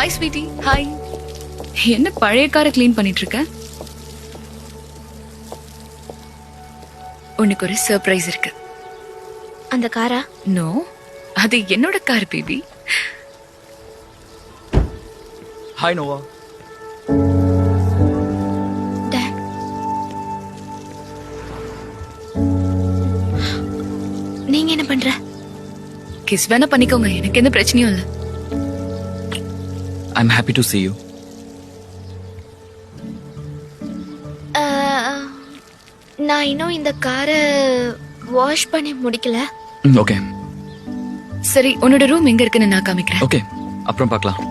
Hi sweetie. Hi. என்ன பழைய காரை க்ளீன் பண்ணிட்டு இருக்க? உனக்கு ஒரு சர்ப்ரைஸ் இருக்கு. அந்த காரா? நோ, அது என்னோட car baby. Hi Nova. Dad, நீங்க என்ன பண்ற? கிஸ் வேணா பண்ணிக்கோங்க, எனக்கு எந்த பிரச்சனையும் இல்ல. I am happy to see you. நான் இன்னும் இந்த காரை வாஷ் பண்ணி முடிக்கல. ஓகே சரி, உன்னோட ரூம் எங்க இருக்குன்னு நான் காமிக்கிறேன். ஓகே, அப்புறம் பார்க்கலாம்.